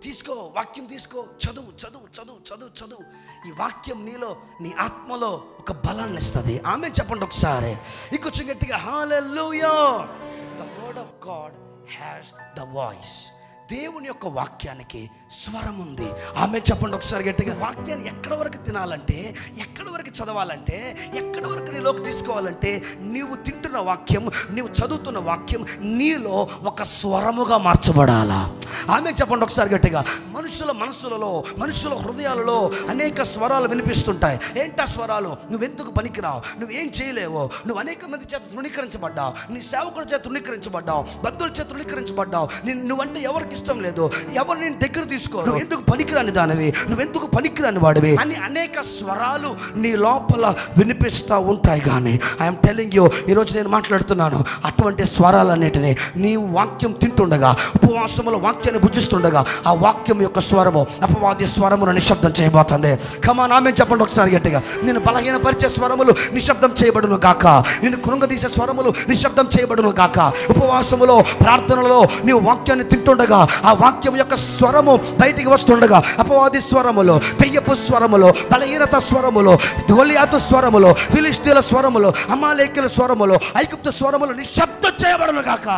తీసుకో, వాక్యం తీసుకో, చదువు చదువు చదువు చదువు చదువు. ఈ వాక్యం నీలో, నీ ఆత్మలో ఒక బలాన్ని ఇస్తుంది. ఆమె చెప్పండి ఒకసారి ఇంకొంచెం గట్టిగా, hallelujah. The word of God has the voice. దేవుని యొక్క వాక్యానికి స్వరం ఉంది. ఆమె చెప్పండి ఒకసారి గట్టిగా. వాక్యాన్ని ఎక్కడి వరకు తినాలంటే, ఎక్కడి వరకు చదవాలంటే, ఎక్కడి వరకు నీలోకి తీసుకోవాలంటే, నీవు తింటున్న వాక్యం, నీవు చదువుతున్న వాక్యం నీలో ఒక స్వరముగా మార్చబడాలా. ఆమె చెప్పండి ఒకసారి గట్టిగా. మనుషుల మనసులలో, మనుషుల హృదయాలలో అనేక స్వరాలు వినిపిస్తుంటాయి. ఏంటా స్వరాలు? నువ్వెందుకు పనికిరావు, నువ్వేం చేయలేవు, నువ్వు అనేక మంది చేత తృణీకరించబడ్డావు, నీ సేవకుడి చేత తృణీకరించబడ్డావు, బంధువుల చేత తృణీకరించబడ్డావు, నువ్వంటే ఎవరికి ఇష్టం లేదు, ఎవరు నేను దగ్గర తీసుకో, నువ్వు ఎందుకు పనికిరాని దానివి, నువ్వెందుకు పనికిరాని వాడివి అని అనేక స్వరాలు నీ లోపల వినిపిస్తూ ఉంటాయి. కానీ ఐఎమ్ టెల్లింగ్ యూ, ఈరోజు నేను మాట్లాడుతున్నాను, అటువంటి స్వరాలన్నిటినీ నీ వాక్యం తింటుండగా, ఉపవాసములో వాక్యాన్ని భుజిస్తుండగా, ఆ వాక్యం యొక్క స్వరము అపవాది స్వరమును నిశ్శబ్దం చేయబోతుంది. కమాన్ ఆమె చెప్పండి ఒకసారి గట్టిగా. నేను బలహీనపరిచే స్వరములు నిశ్శబ్దం చేయబడును గాక, నేను కృంగదీసే స్వరములు నిశ్శబ్దం చేయబడును గాక. ఉపవాసములో, ప్రార్థనలో నీవు వాక్యాన్ని తింటుండగా, ఆ వాక్యం యొక్క స్వరము బయటికి వస్తుండగా, అపవాది స్వరములో, దెయ్యపు స్వరములో, బలహీనత స్వరములో, గొలియాతు స్వరములో, ఫిలిష్తీయుల స్వరములో, అమాలేకీయుల స్వరములో, ఐగుప్తు స్వరములో నిశ్శబ్దం చేయబడును గాక.